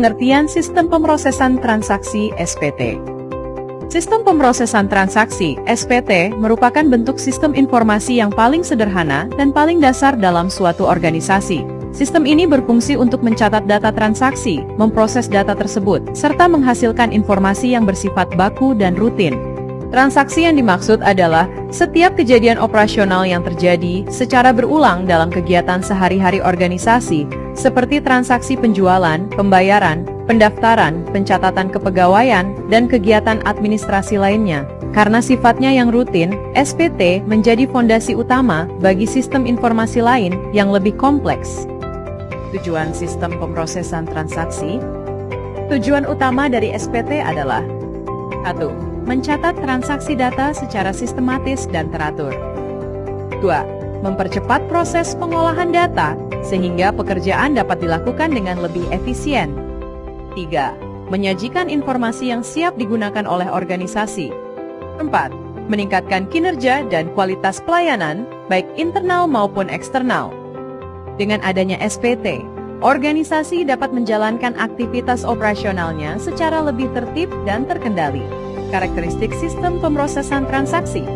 Pengertian Sistem Pemrosesan Transaksi (SPT). Sistem pemrosesan transaksi (SPT) merupakan bentuk sistem informasi yang paling sederhana dan paling dasar dalam suatu organisasi. Sistem ini berfungsi untuk mencatat data transaksi, memproses data tersebut, serta menghasilkan informasi yang bersifat baku dan rutin. Transaksi yang dimaksud adalah setiap kejadian operasional yang terjadi secara berulang dalam kegiatan sehari-hari organisasi, seperti transaksi penjualan, pembayaran, pendaftaran, pencatatan kepegawaian, dan kegiatan administrasi lainnya. Karena sifatnya yang rutin, SPT menjadi fondasi utama bagi sistem informasi lain yang lebih kompleks. Tujuan sistem pemrosesan transaksi. Tujuan utama dari SPT adalah 1. Mencatat transaksi data secara sistematis dan teratur. 2. Mempercepat proses pengolahan data sehingga pekerjaan dapat dilakukan dengan lebih efisien. 3. Menyajikan informasi yang siap digunakan oleh organisasi. 4. Meningkatkan kinerja dan kualitas pelayanan, baik internal maupun eksternal. Dengan adanya SPT, organisasi dapat menjalankan aktivitas operasionalnya secara lebih tertib dan terkendali. Karakteristik sistem pemrosesan transaksi.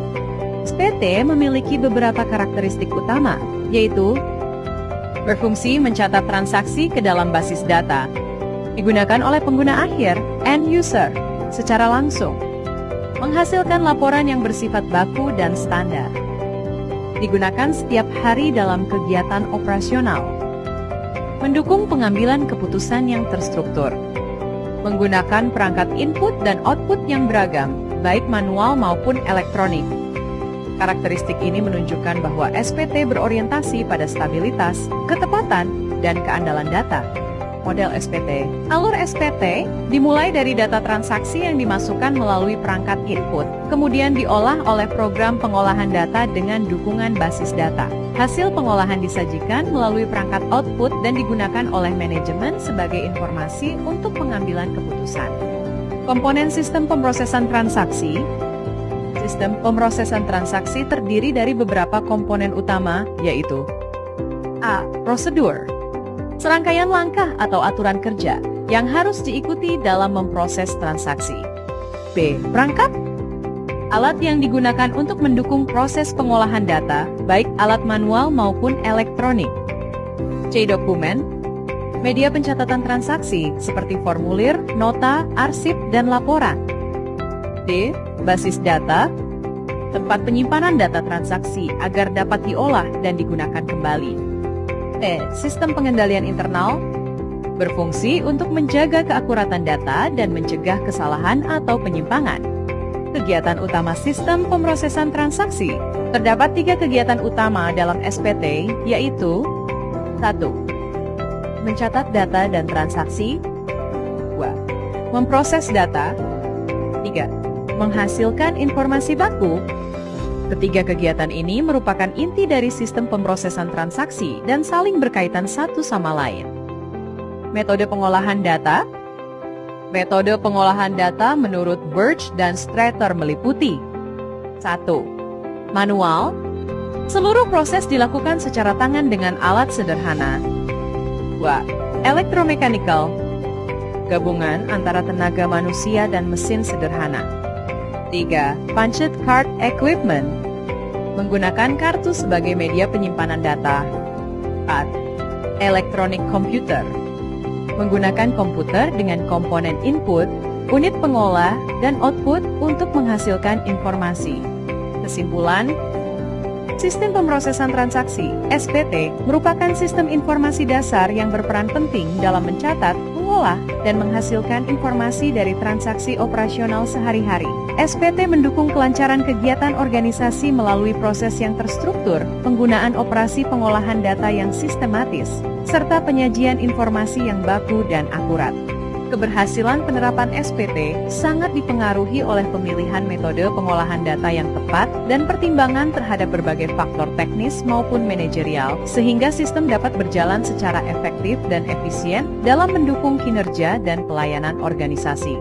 SPT memiliki beberapa karakteristik utama, yaitu berfungsi mencatat transaksi ke dalam basis data, digunakan oleh pengguna akhir, end user, secara langsung, menghasilkan laporan yang bersifat baku dan standar, digunakan setiap hari dalam kegiatan operasional, mendukung pengambilan keputusan yang terstruktur, menggunakan perangkat input dan output yang beragam, baik manual maupun elektronik. Karakteristik ini menunjukkan bahwa SPT berorientasi pada stabilitas, ketepatan, dan keandalan data. Model SPT. Alur SPT dimulai dari data transaksi yang dimasukkan melalui perangkat input, kemudian diolah oleh program pengolahan data dengan dukungan basis data. Hasil pengolahan disajikan melalui perangkat output dan digunakan oleh manajemen sebagai informasi untuk pengambilan keputusan. Komponen sistem pemrosesan transaksi. Sistem pemrosesan transaksi terdiri dari beberapa komponen utama, yaitu A. Prosedur. Serangkaian langkah atau aturan kerja yang harus diikuti dalam memproses transaksi. B. Perangkat. Alat yang digunakan untuk mendukung proses pengolahan data, baik alat manual maupun elektronik. C. Dokumen. Media pencatatan transaksi seperti formulir, nota, arsip, dan laporan. D. Basis data. Tempat penyimpanan data transaksi agar dapat diolah dan digunakan kembali. E. Sistem pengendalian internal. Berfungsi untuk menjaga keakuratan data dan mencegah kesalahan atau penyimpangan. Kegiatan utama sistem pemrosesan transaksi. Terdapat 3 kegiatan utama dalam SPT, yaitu 1. Mencatat data dan transaksi. 2. Memproses data. 3. Menghasilkan informasi baku. Ketiga kegiatan ini merupakan inti dari sistem pemrosesan transaksi dan saling berkaitan satu sama lain. Metode pengolahan data. Metode pengolahan data menurut Birch dan Strater meliputi 1. Manual. Seluruh proses dilakukan secara tangan dengan alat sederhana. 2. Electromechanical. Gabungan antara tenaga manusia dan mesin sederhana. 3. Punched card equipment. Menggunakan kartu sebagai media penyimpanan data. 4. Electronic computer. Menggunakan komputer dengan komponen input, unit pengolah, dan output untuk menghasilkan informasi. Kesimpulan, sistem pemrosesan transaksi (SPT) merupakan sistem informasi dasar yang berperan penting dalam mencatat, mengolah, dan menghasilkan informasi dari transaksi operasional sehari-hari. SPT mendukung kelancaran kegiatan organisasi melalui proses yang terstruktur, penggunaan operasi pengolahan data yang sistematis, serta penyajian informasi yang baku dan akurat. Keberhasilan penerapan SPT sangat dipengaruhi oleh pemilihan metode pengolahan data yang tepat dan pertimbangan terhadap berbagai faktor teknis maupun manajerial, sehingga sistem dapat berjalan secara efektif dan efisien dalam mendukung kinerja dan pelayanan organisasi.